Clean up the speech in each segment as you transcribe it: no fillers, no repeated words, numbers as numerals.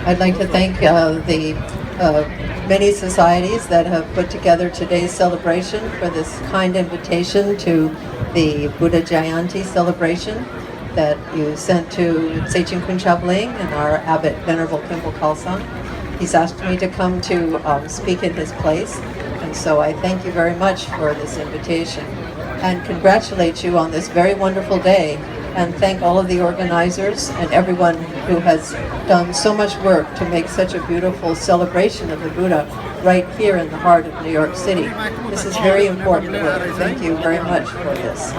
I'd like to thank the many societies that have put together today's celebration for this kind invitation to the Buddha Jayanti celebration that you sent to Sejin Kunchab-ling and our Abbot Venerable Khenpo Kalsang. He's asked me to come to speak in his place, and so I thank you very much for this invitation and congratulate you on this very wonderful day, and thank all of the organizers and everyone who has done so much work to make such a beautiful celebration of the Buddha right here in the heart of New York City. This is very important work. Thank you very much for this.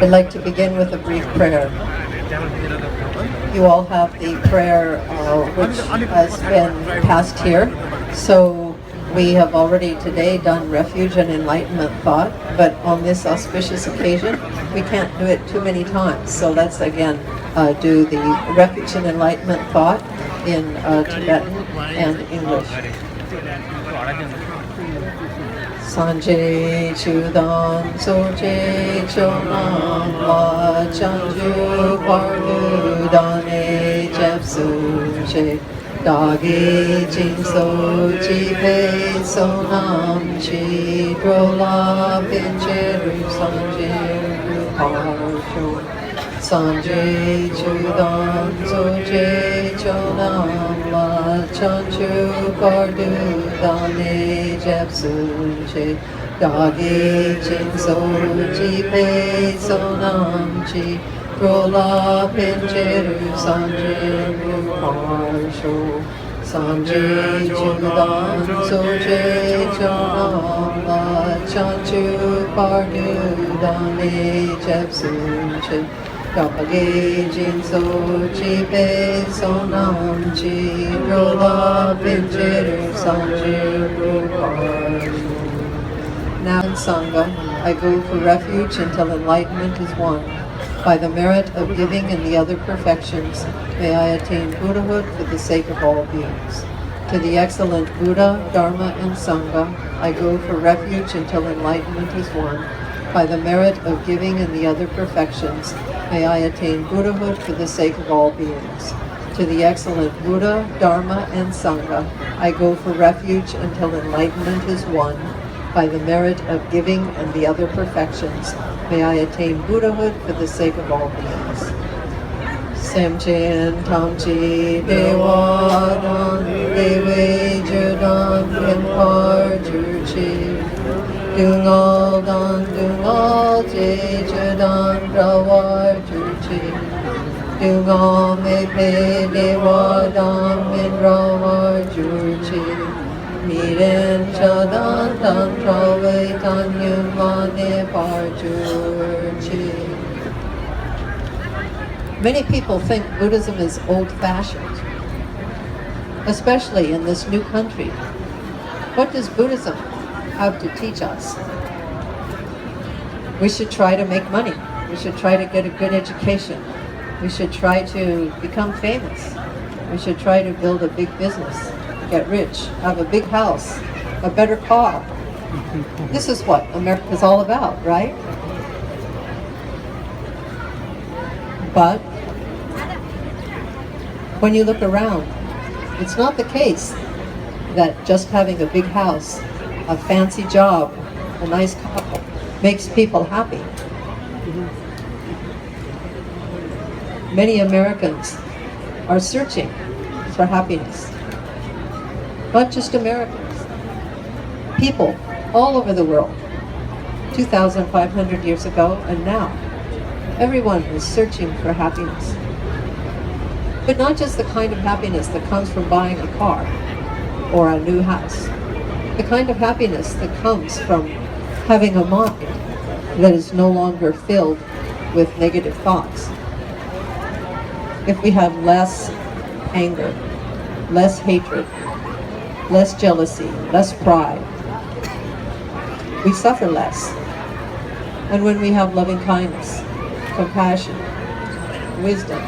I'd like to begin with a brief prayer. You all have the prayer which has been passed here. So we have already today done refuge and enlightenment thought, but on this auspicious occasion, we can't do it too many times. So let's again do the refuge and enlightenment thought in Tibetan and English. Sanje chudan soje chonam la chanju pardu dane jepsu che dagi jinso chi pe sonam chi drola pincheru sanje ruparsho sanje chudan soje chonam la chanju pardu dane jepsu che dagi jinso chi pe sonam chi drola pincheru sanje ruparsho sanje chudan soje chonam la chanchu pardu dane jepsu che dagi jinso chi pe sonam chi drola pincheru sanje ruparsho. Now in Sangha, I go for refuge until enlightenment is won. By the merit of giving and the other perfections, may I attain Buddhahood for the sake of all beings. To the excellent Buddha, Dharma, and Sangha, I go for refuge until enlightenment is won. By the merit of giving and the other perfections, may I attain Buddhahood for the sake of all beings. To the excellent Buddha, Dharma, and Sangha, I go for refuge until enlightenment is won. By the merit of giving and the other perfections, may I attain Buddhahood for the sake of all beings. Semchen tamchi dewadan dewe judan pimpar juchi dungal je judan rawar juchi dungal mepe dewadan min rawar juchi Miren chadan tan trawe tan yumane parjurchi. Many people think Buddhism is old-fashioned, especially in this new country. What does Buddhism have to teach us? We should try to make money. We should try to get a good education. We should try to become famous. We should try to build a big business. Get rich, have a big house, a better car. This is what America's all about, right? But when you look around, it's not the case that just having a big house, a fancy job, a nice car makes people happy. Many Americans are searching for happiness. Not just Americans, people all over the world, 2,500 years ago and now. Everyone is searching for happiness. But not just the kind of happiness that comes from buying a car or a new house. The kind of happiness that comes from having a mind that is no longer filled with negative thoughts. If we have less anger, less hatred, less jealousy, less pride, we suffer less. And when we have loving kindness, compassion, wisdom,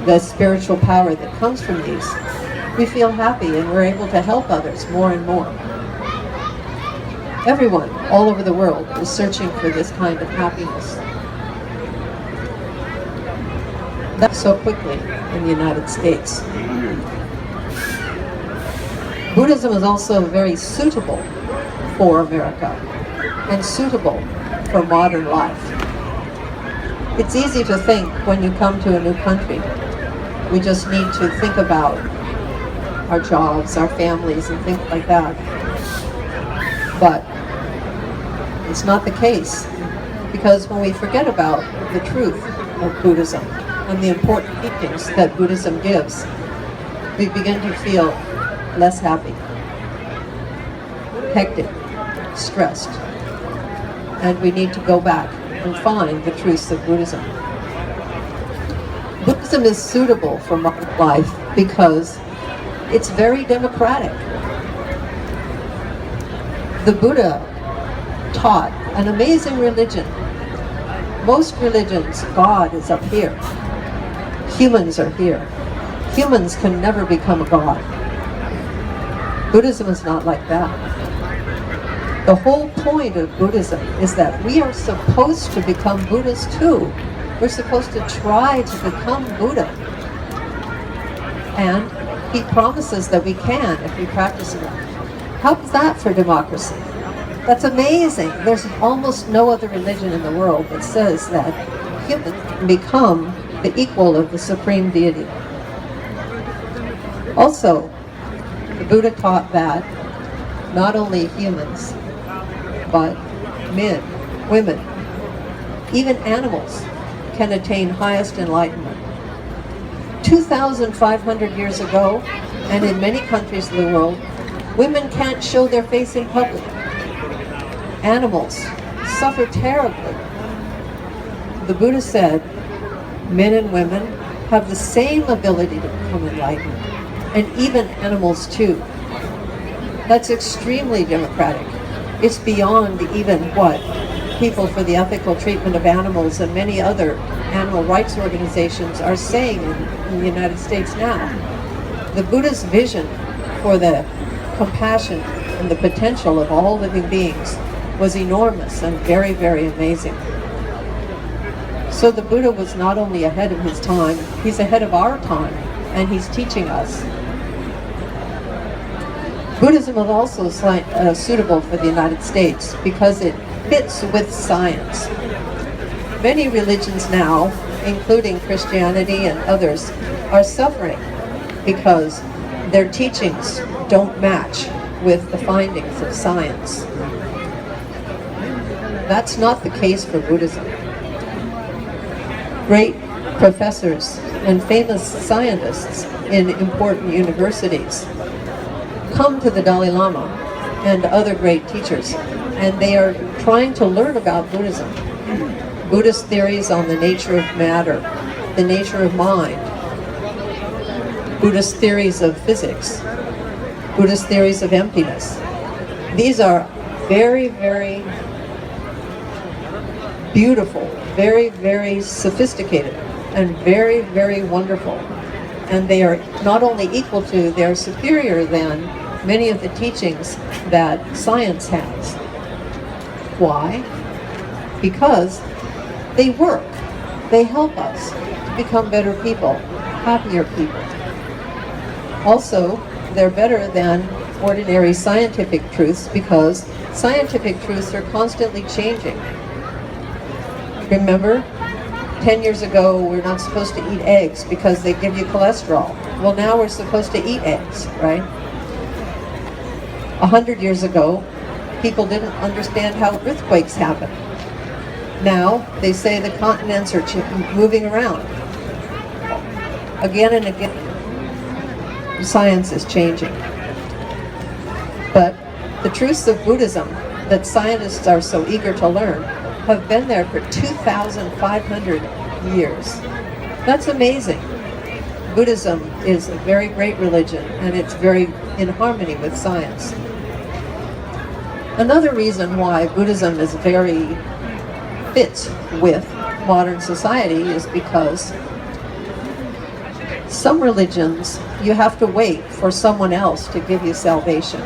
the spiritual power that comes from these, we feel happy and we're able to help others more and more. Everyone all over the world is searching for this kind of happiness. That's so quickly in the United States. Buddhism is also very suitable for America and suitable for modern life. It's easy to think when you come to a new country, we just need to think about our jobs, our families, and things like that. But it's not the case, because when we forget about the truth of Buddhism and the important teachings that Buddhism gives, we begin to feel less happy, hectic, stressed, and we need to go back and find the truths of Buddhism. Buddhism is suitable for modern life because it's very democratic. The Buddha taught an amazing religion. Most religions, God is up here. Humans are here. Humans can never become a god. Buddhism is not like that. The whole point of Buddhism is that we are supposed to become Buddhas too. We're supposed to try to become Buddha. And he promises that we can if we practice enough. How's that for democracy? That's amazing. There's almost no other religion in the world that says that humans can become the equal of the supreme deity. Also, the Buddha taught that not only humans, but men, women, even animals can attain highest enlightenment. 2,500 years ago, and in many countries of the world, women can't show their face in public. Animals suffer terribly. The Buddha said men and women have the same ability to become enlightened, and even animals too. That's extremely democratic. It's beyond even what People for the Ethical Treatment of Animals and many other animal rights organizations are saying in the United States now. The Buddha's vision for the compassion and the potential of all living beings was enormous and very, very amazing. So the Buddha was not only ahead of his time, he's ahead of our time, and he's teaching us. Buddhism is also suitable for the United States because it fits with science. Many religions now, including Christianity and others, are suffering because their teachings don't match with the findings of science. That's not the case for Buddhism. Great professors and famous scientists in important universities come to the Dalai Lama and other great teachers, and they are trying to learn about Buddhism. Buddhist theories on the nature of matter, the nature of mind, Buddhist theories of physics, Buddhist theories of emptiness. These are very, very beautiful, very, very sophisticated, and very, very wonderful. And they are not only equal to, they are superior than many of the teachings that science has. Why? Because they work. They help us to become better people, happier people. Also, they're better than ordinary scientific truths because scientific truths are constantly changing. Remember, 10 years ago, we're not supposed to eat eggs because they give you cholesterol. Well, now we're supposed to eat eggs, right? 100 years ago, people didn't understand how earthquakes happen. Now, they say the continents are moving around. Again and again, science is changing. But the truths of Buddhism that scientists are so eager to learn have been there for 2,500 years. That's amazing. Buddhism is a very great religion, and it's very in harmony with science. Another reason why Buddhism is very fits with modern society is because some religions, you have to wait for someone else to give you salvation.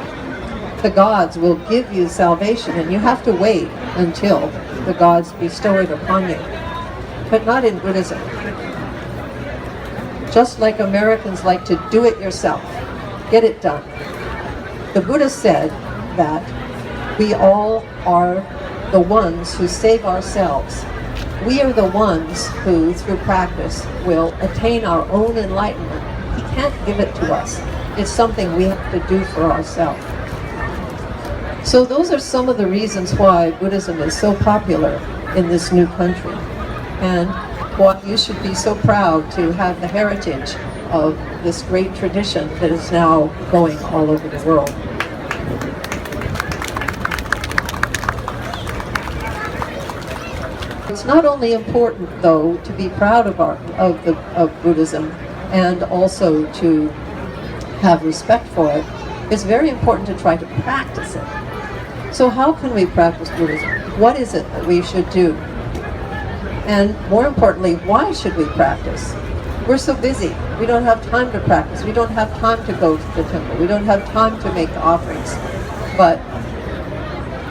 the gods will give you salvation, and you have to wait until the gods bestow it upon you. But not in Buddhism. Just like Americans like to do it yourself, get it done. The Buddha said that we all are the ones who save ourselves. We are the ones who, through practice, will attain our own enlightenment. He can't give it to us. It's something we have to do for ourselves. So those are some of the reasons why Buddhism is so popular in this new country, and why you should be so proud to have the heritage of this great tradition that is now going all over the world. It's not only important, though, to be proud of Buddhism and also to have respect for it. It's very important to try to practice it. So how can we practice Buddhism? What is it that we should do? And more importantly, why should we practice? We're so busy. We don't have time to practice. We don't have time to go to the temple. We don't have time to make offerings. But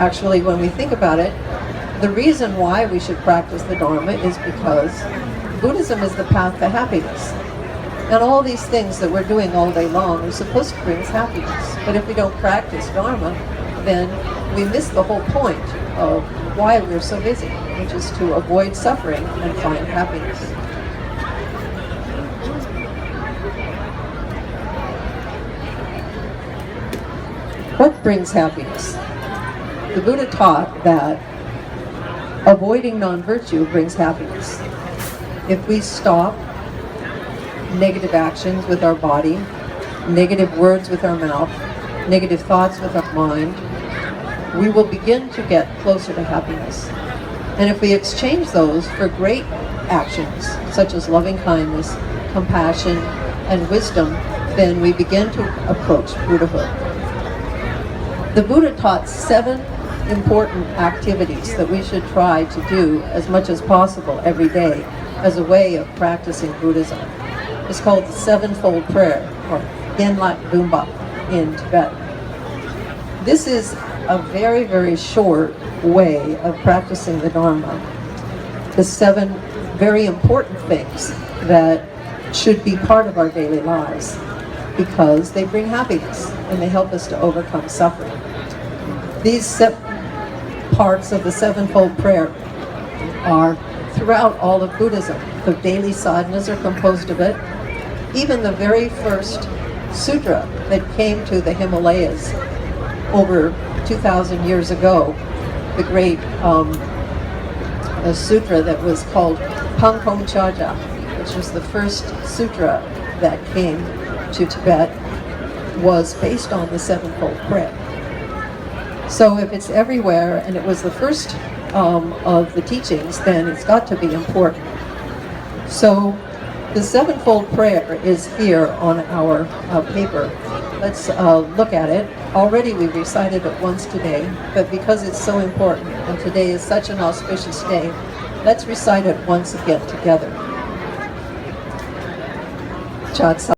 actually, when we think about it, the reason why we should practice the Dharma is because Buddhism is the path to happiness. And all these things that we're doing all day long are supposed to bring us happiness. But if we don't practice Dharma, then we miss the whole point of why we're so busy, which is to avoid suffering and find happiness. What brings happiness? The Buddha taught that avoiding non-virtue brings happiness. If we stop negative actions with our body, negative words with our mouth, negative thoughts with our mind, we will begin to get closer to happiness. And if we exchange those for great actions, such as loving kindness, compassion, and wisdom, then we begin to approach Buddhahood. The Buddha taught 7 important activities that we should try to do as much as possible every day as a way of practicing Buddhism. It's called the Sevenfold Prayer, or Genlat Dumba in Tibetan. This is a very, very short way of practicing the Dharma. The 7 very important things that should be part of our daily lives because they bring happiness and they help us to overcome suffering. These parts of the Sevenfold Prayer are throughout all of Buddhism. The daily sadhanas are composed of it. Even the very first sutra that came to the Himalayas over 2,000 years ago, the great sutra that was called Pangkong Chaja, which was the first sutra that came to Tibet, was based on the Sevenfold Prayer. So if it's everywhere and it was the first of the teachings, then it's got to be important. So the Sevenfold Prayer is here on our paper. Let's look at it. Already we recited it once today, but because it's so important and today is such an auspicious day, let's recite it once again together. Chad